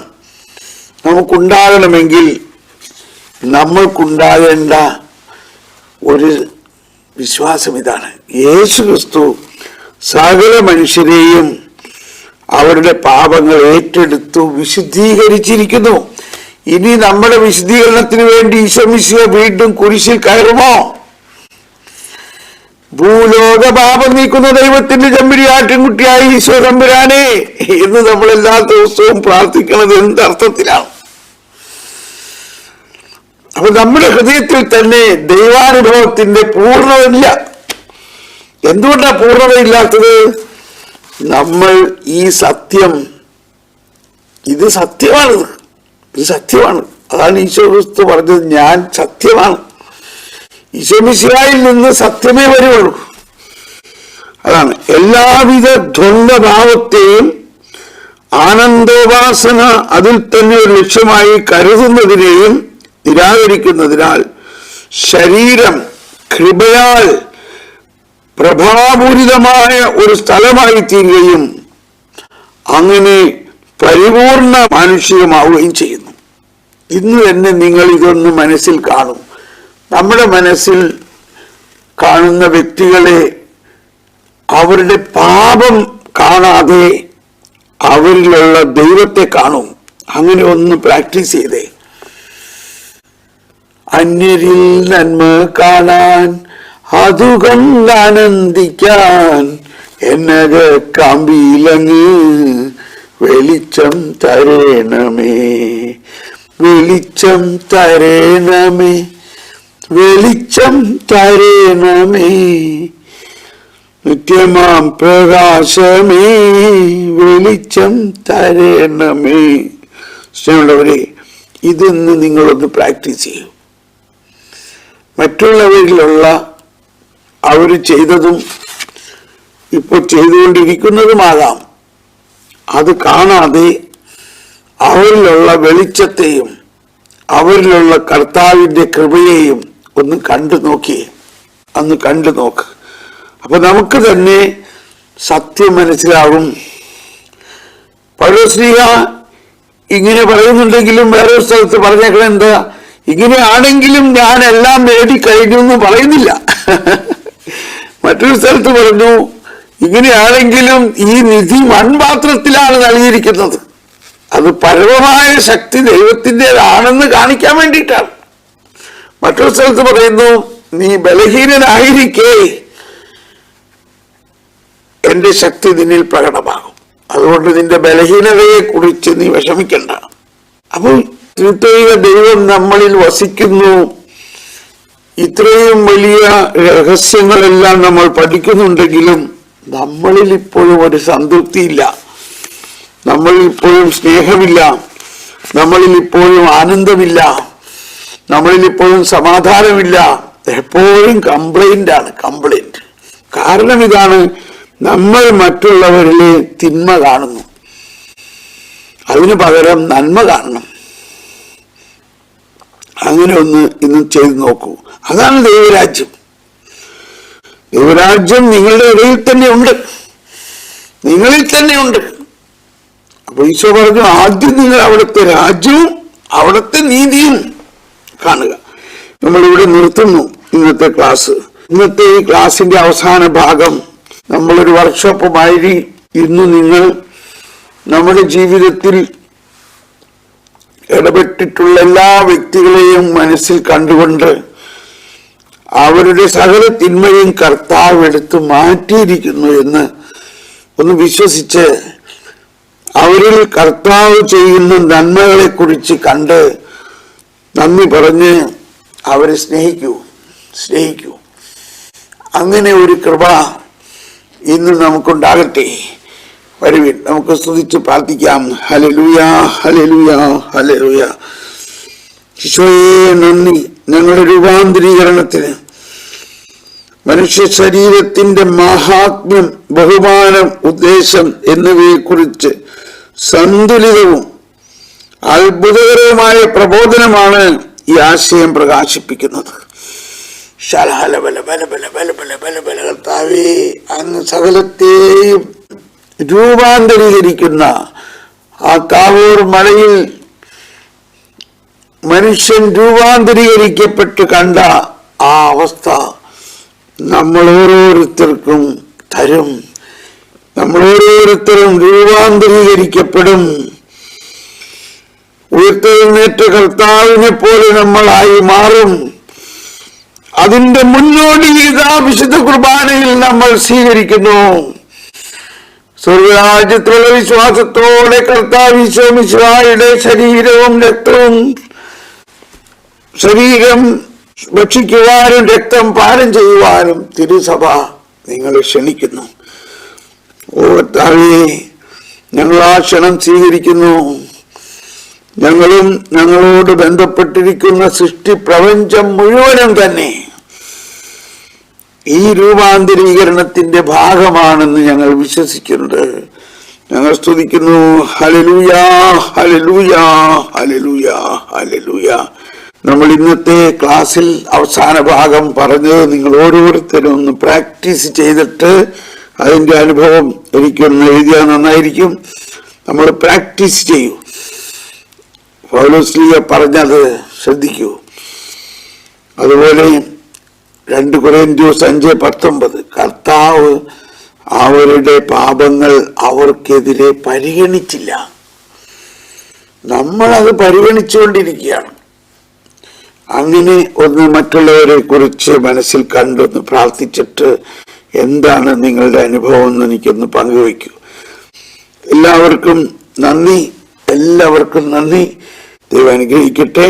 നമുക്കുണ്ടാകണമെങ്കിൽ നമ്മൾക്കുണ്ടാകേണ്ട ഒരു വിശ്വാസം ഇതാണ്: യേശുക്രിസ്തു സകല മനുഷ്യരെയും അവരുടെ പാപങ്ങൾ ഏറ്റെടുത്തു വിശുദ്ധീകരിച്ചിരിക്കുന്നു. ഇനി നമ്മുടെ വിശുദ്ധീകരണത്തിന് വേണ്ടി ഈശോമിശിഹ വീണ്ടും കുരിശിൽ കയറുമോ? ഭൂലോക പാപം നീക്കുന്ന ദൈവത്തിന്റെ ചെമ്പരി ആട്ടിൻകുട്ടിയായി ഈശോ തമ്പുരാനെ എന്ന് നമ്മൾ എല്ലാ ദിവസവും പ്രാർത്ഥിക്കുന്നത് എന്തർത്ഥത്തിലാണ്? അപ്പൊ നമ്മുടെ ഹൃദയത്തിൽ തന്നെ ദൈവാനുഭവത്തിന്റെ പൂർണ്ണതയില്ല. എന്തുകൊണ്ടാണ് പൂർണ്ണതയില്ലാത്തത്? നമ്മൾ ഈ സത്യം, ഇത് സത്യമാണ്. അതാണ് ഈശോ ക്രിസ്തു പറഞ്ഞത്, ഞാൻ സത്യമാണ്. ഈശോമിശിഹായിൽ നിന്ന് സത്യമേ വരുള്ളൂ. അതാണ് എല്ലാവിധ ദ്വന്ദ്വഭാവത്തെയും ആനന്ദോപാസന അതിൽ തന്നെ ഒരു ലക്ഷ്യമായി കരുതുന്നതിനെയും നിരാകരിക്കുന്നതിനാൽ ശരീരം കൃപയാൽ പ്രഭാപൂരിതമായ ഒരു സ്ഥലമായി തീരുകയും അങ്ങനെ പരിപൂർണ മാനുഷികമാവുകയും ചെയ്യുന്നു. ഇന്ന് തന്നെ നിങ്ങൾ ഇതൊന്ന് മനസ്സിൽ കാണും. നമ്മുടെ മനസ്സിൽ കാണുന്ന വ്യക്തികളെ അവരുടെ പാപം കാണാതെ അവരിലുള്ള ദൈവത്തെ കാണും. അങ്ങനെ ഒന്ന് പ്രാക്ടീസ് ചെയ്തേ. അന്യരിൽ നന്മ കാണാൻ, അതു കണ്ടാനന്ദിക്കാൻ എന്നക കാമ്പിയിലങ്ങ് വെളിച്ചം തരേണമേ, വെളിച്ചം തരേണമേ, വെളിച്ചം തരേണമേ, നിത്യമാം പ്രകാശമേ, വെളിച്ചം തരേണമേ. സ്നേഹമുള്ളവരെ, ഇതൊന്ന് നിങ്ങളൊന്ന് പ്രാക്ടീസ് ചെയ്യൂ. മറ്റുള്ളവരിലുള്ള അവർ ചെയ്തതും ഇപ്പോൾ ചെയ്തുകൊണ്ടിരിക്കുന്നതുമാകാം, അത് കാണാതെ അവരിലുള്ള വെളിച്ചത്തെയും അവരിലുള്ള കർത്താവിന്റെ കൃപയെയും ഒന്ന് കണ്ടു നോക്ക്. അപ്പൊ നമുക്ക് തന്നെ സത്യം മനസ്സിലാവും. പൗലോസ്ലീഹ ഇങ്ങനെ പറയുന്നുണ്ടെങ്കിലും വേറൊരു സ്ഥലത്ത് പറഞ്ഞേക്കണം, എന്താ, ഇങ്ങനെയാണെങ്കിലും ഞാൻ എല്ലാം നേടിക്കഴിഞ്ഞു എന്ന് പറയുന്നില്ല. മറ്റൊരു സ്ഥലത്ത് പറഞ്ഞു, ഇങ്ങനെയാണെങ്കിലും ഈ നിധി മൺപാത്രത്തിലാണ് നൽകിയിരിക്കുന്നത്. അത് പരമമായ ശക്തി ദൈവത്തിൻ്റെതാണെന്ന് കാണിക്കാൻ വേണ്ടിയിട്ടാണ്. മറ്റൊരു സ്ഥലത്ത് പറയുന്നു, നീ ബലഹീനനായിരിക്കെ എന്റെ ശക്തി നിന്നിൽ പ്രകടമാകും. അതുകൊണ്ട് നിന്റെ ബലഹീനതയെ കുറിച്ച് നീ വിഷമിക്കണ്ട. അപ്പോൾ ത്രിത്വൈക ദൈവം നമ്മളിൽ വസിക്കുന്നു. ഇത്രയും വലിയ രഹസ്യങ്ങളെല്ലാം നമ്മൾ പഠിക്കുന്നുണ്ടെങ്കിലും നമ്മളിൽ ഇപ്പോഴും ഒരു സംതൃപ്തിയില്ല, നമ്മളിൽ ഇപ്പോഴും സ്നേഹമില്ല, നമ്മളിൽ ഇപ്പോഴും ആനന്ദമില്ല, നമ്മളിൽ ഇപ്പോഴും സമാധാനമില്ല. എപ്പോഴും കംപ്ലൈന്റ്. കാരണം ഇതാണ്, നമ്മൾ മറ്റുള്ളവരിലെ തിന്മ കാണുന്നു, അതിനു പകരം നന്മ കാണണം. അങ്ങനെ ഒന്ന് ഇന്ന് ചെയ്തു നോക്കൂ. അതാണ് ദൈവരാജ്യം. ദൈവരാജ്യം നിങ്ങളുടെ ഇടയിൽ തന്നെ ഉണ്ട്, നിങ്ങളിൽ തന്നെ ഉണ്ട്. അപ്പൊ ഈശോ പറഞ്ഞു, ആദ്യം നിങ്ങൾ അവിടുത്തെ രാജ്യവും അവിടുത്തെ നീതിയും കാണുക. നമ്മളിവിടെ നിർത്തുന്നു ഇന്നത്തെ ക്ലാസ്. ഇന്നത്തെ ഈ ക്ലാസിന്റെ അവസാന ഭാഗം നമ്മളൊരു വർക്ക്ഷോപ്പുമായി ഇന്ന് നിങ്ങൾ നമ്മുടെ ജീവിതത്തിൽ ഇടപെട്ടിട്ടുള്ള എല്ലാ വ്യക്തികളെയും മനസ്സിൽ കണ്ടുകൊണ്ട് അവരുടെ സകല തിന്മയും കർത്താവ് എടുത്ത് മാറ്റിയിരിക്കുന്നു എന്ന് ഒന്ന് വിശ്വസിച്ച് അവരിൽ കർത്താവ് ചെയ്യുന്ന നന്മകളെ കുറിച്ച് കണ്ട് നന്ദി പറഞ്ഞ് അവരെ സ്നേഹിക്കൂ. അങ്ങനെ ഒരു കൃപ ഇന്ന് നമുക്കുണ്ടാകട്ടെ. വരുവിൻ, നമുക്ക് സ്തുതിച്ച് പ്രാർത്ഥിക്കാം. Hallelujah, hallelujah, hallelujah. ഈശോയെ നന്ദി. ഞങ്ങളുടെ രൂപാന്തരീകരണത്തിന് മനുഷ്യ ശരീരത്തിന്റെ മഹാത്മ്യം, ബഹുമാനം, ഉദ്ദേശം എന്നിവയെ കുറിച്ച് സന്തുലിതവും അത്ഭുതകരവുമായ പ്രബോധനമാണ് ഈ ആശയം പ്രകാശിപ്പിക്കുന്നത്. കർത്താവേ, അങ്ങ് സകലത്തെയും രൂപാന്തരീകരിക്കുന്ന ആ താവൂർ മലയിൽ മനുഷ്യൻ രൂപാന്തരീകരിക്കപ്പെട്ട് കണ്ട ആ അവസ്ഥ നമ്മൾ ഓരോരുത്തർക്കും തരും. നമ്മൾ ഓരോരുത്തരും രൂപാന്തരീകരിക്കപ്പെടും. ഉയർത്തെഴുന്നേറ്റ കർത്താവിനെ പോലെ നമ്മളായി മാറും. അതിന്റെ മുന്നോടി ഇതാ വിശുദ്ധ കുർബാനയിൽ നമ്മൾ സ്വീകരിക്കുന്നു. സ്വർഗരാജ്യത്തുള്ള വിശ്വാസത്തോടെ കർത്താവ് ഈശോ മിശിഹായുടെ ശരീരവും രക്തവും, ശരീരം ഭക്ഷിക്കുവാനും രക്തം പാനം ചെയ്യുവാനും തിരുസഭ നിങ്ങളെ ക്ഷണിക്കുന്നു. ഓ കർത്താവേ, ഞങ്ങൾ ആ ക്ഷണം സ്വീകരിക്കുന്നു. ഞങ്ങളും ഞങ്ങളോട് ബന്ധപ്പെട്ടിരിക്കുന്ന സൃഷ്ടി പ്രപഞ്ചം മുഴുവനും തന്നെ ഈ രൂപാന്തരീകരണത്തിന്റെ ഭാഗമാണെന്ന് ഞങ്ങൾ വിശ്വസിക്കുന്നുണ്ട്. ഞങ്ങൾ സ്തുതിക്കുന്നു. Hallelujah, hallelujah, hallelujah, hallelujah. നമ്മൾ ഇന്നത്തെ ക്ലാസ്സിൽ അവസാന ഭാഗം പറഞ്ഞത് നിങ്ങൾ ഓരോരുത്തരും ഒന്ന് പ്രാക്ടീസ് ചെയ്തിട്ട് അതിന്റെ അനുഭവം എനിക്കൊന്ന് എഴുതിയാൽ നന്നായിരിക്കും. നമ്മൾ പ്രാക്ടീസ് ചെയ്യൂ. പൗലോസ് പറഞ്ഞത് ശ്രദ്ധിക്കൂ. അതുപോലെ 2 കൊരിന്ത്യർ 5:19 കർത്താവ് അവരുടെ പാപങ്ങൾ അവർക്കെതിരെ പരിഗണിച്ചില്ല. നമ്മളത് പരിഗണിച്ചുകൊണ്ടിരിക്കുകയാണ്. അങ്ങനെ ഒന്ന് മറ്റുള്ളവരെ കുറിച്ച് മനസ്സിൽ കണ്ടൊന്ന് പ്രാർത്ഥിച്ചിട്ട് എന്താണ് നിങ്ങളുടെ അനുഭവം എന്ന് എനിക്കൊന്ന് പങ്കുവയ്ക്കൂ. എല്ലാവർക്കും നന്ദി. ദൈവം അനുഗ്രഹിക്കട്ടെ.